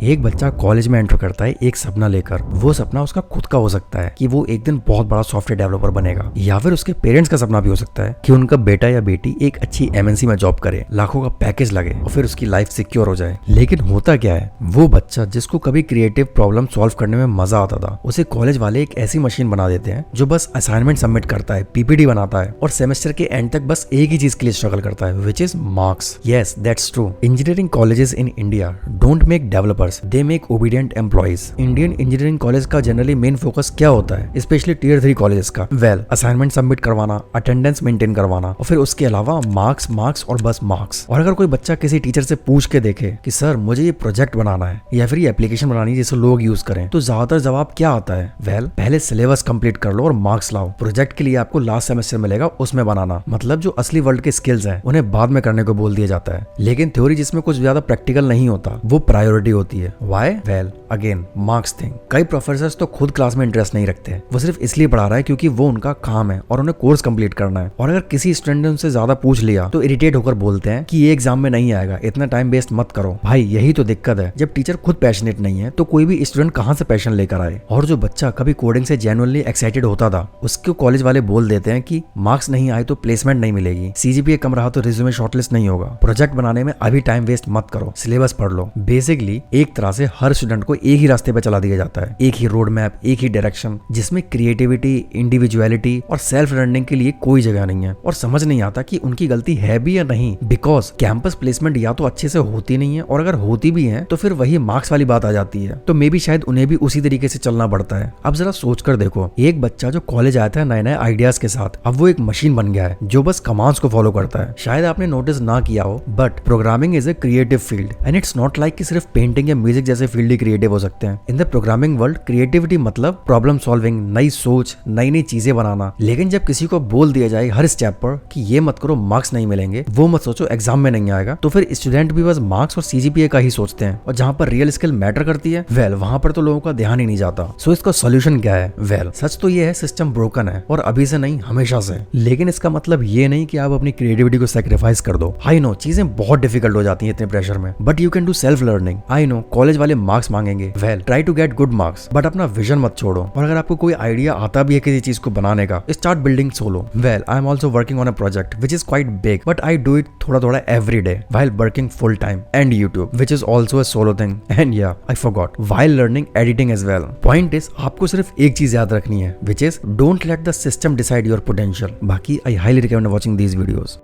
एक बच्चा कॉलेज में एंटर करता है एक सपना लेकर। वो सपना उसका खुद का हो सकता है कि वो एक दिन बहुत बड़ा सॉफ्टवेयर डेवलपर बनेगा, या फिर उसके पेरेंट्स का सपना भी हो सकता है कि उनका बेटा या बेटी एक अच्छी एमएनसी में जॉब करे, लाखों का पैकेज लगे और फिर उसकी लाइफ सिक्योर हो जाए। लेकिन होता क्या है, वो बच्चा जिसको कभी क्रिएटिव प्रॉब्लम सॉल्व करने में मजा आता था, उसे कॉलेज वाले एक ऐसी मशीन बना देते हैं जो बस असाइनमेंट सबमिट करता है, पीपीटी बनाता है और सेमेस्टर के एंड तक बस एक ही चीज के लिए स्ट्रगल करता है, which is marks. Yes, that's true. Engineering colleges in India don't make developers, they make obedient employees. Indian engineering college का जनरली मेन फोकस क्या होता है, स्पेशली टियर 3 कॉलेजेस का? वेल, असाइनमेंट सबमिट करवाना, अटेंडेंस मेंटेन करवाना और फिर उसके अलावा मार्क्स मार्क्स और बस मार्क्स। और अगर कोई बच्चा किसी टीचर से पूछ के देखे कि सर मुझे ये प्रोजेक्ट बनाना है या फिर ये एप्लीकेशन बनानी है जिसे लोग यूज करें, तो ज्यादातर जवाब क्या आता है? वेल, पहले सिलेबस कंप्लीट कर लो और मार्क्स लाओ। प्रोजेक्ट के लिए आपको लास्ट सेमेस्टर मिलेगा, उसमें बनाना। मतलब जो असली वर्ल्ड के स्किल्स हैं उन्हें बाद में करने को बोल दिया जाता है। लेकिन थ्योरी जिसमें कुछ ज्यादा प्रैक्टिकल नहीं होता, वो प्रायोरिटी होती है। Why? Well, again marks thing. कई प्रोफेसर्स तो खुद क्लास में इंटरेस्ट नहीं रखते, वो सिर्फ इसलिए पढ़ा रहा है क्योंकि वो उनका काम है और उन्हें कोर्स कंप्लीट करना है। और अगर किसी स्टूडेंट ने उनसे ज्यादा पूछ लिया तो इरिटेट होकर बोलते हैं कि ये एग्जाम में नहीं आएगा, इतना टाइम वेस्ट मत करो। भाई यही तो दिक्कत है, जब टीचर खुद पैशनेट नहीं है तो कोई भी स्टूडेंट कहां से पैशन लेकर आए। और जो बच्चा कभी कोडिंग से जेन्युइनली एक्साइटेड होता था, उसको कॉलेज वाले बोल देते हैं कि मार्क्स नहीं आए तो प्लेसमेंट नहीं मिलेगी, सीजीपीए कम रहा तो रिज्यूमे शॉर्टलिस्ट नहीं होगा, प्रोजेक्ट बनाने में अभी टाइम वेस्ट मत करो, सिलेबस पढ़ लो। बेसिकली एक तरह से हर स्टूडेंट को एक ही रास्ते पे चला दिया जाता है, एक ही रोड मैप, एक ही डायरेक्शन, जिसमें क्रिएटिविटी, इंडिविजुअलिटी और सेल्फ लर्निंग के लिए कोई जगह नहीं है। और समझ नहीं आता कि उनकी गलती है भी या नहीं, बिकॉज कैंपस प्लेसमेंट या तो अच्छे से होती नहीं है और अगर होती भी है तो फिर वही मार्क्स वाली बात आ जाती है। तो मे बी शायद उन्हें भी उसी तरीके से चलना पड़ता है। अब जरा सोच कर देखो, एक बच्चा जो कॉलेज आया था नए नए आइडियाज के साथ, अब वो एक मशीन बन गया है जो बस कमांड्स को फॉलो करता है। शायद आपने नोटिस ना किया हो, but programming is a creative field and it's not like कि सिर्फ पेंटिंग या म्यूजिक जैसे फील्ड ही क्रिएटिव हो सकते हैं। In the programming world creativity मतलब प्रॉब्लम सॉल्विंग, नई सोच, नई नई चीजें बनाना। लेकिन जब किसी को बोल दिया जाए हर स्टेप पर कि ये मत करो मार्क्स नहीं मिलेंगे, वो मत सोचो एग्जाम में नहीं आएगा, तो फिर स्टूडेंट भी बस मार्क्स और सीजीपीए का ही सोचते हैं। और जहां पर रियल स्किल मैटर करती है, वेल वहां पर तो लोगों का ध्यान ही नहीं जाता। सो इसका सोल्यूशन क्या है? वेल, सच तो ये है सिस्टम ब्रोकन है और अभी से नहीं हमेशा से। लेकिन इसका मतलब ये नहीं कि आप अपनी क्रिएटिविटी को सैक्रिफाइस कर दो। आई नो चीजें बहुत डिफिकल्ट हो जाती हैं इतने प्रेशर में, but you can do self learning. I know college वाले मार्क्स मांगेंगे, well try to get good marks, but अपना विजन मत छोड़ो। और अगर आपको कोई आइडिया आता भी है किसी चीज को बनाने का, start building solo. Well, I am also working on a project which is quite big, but I do it थोड़ा every day while working full time, and YouTube, which is also a solo thing, and yeah, I forgot, while learning editing as well. Point is, आपको सिर्फ एक चीज याद रखनी है, which is don't let the system decide your potential. बाकी I highly recommend watching these videos.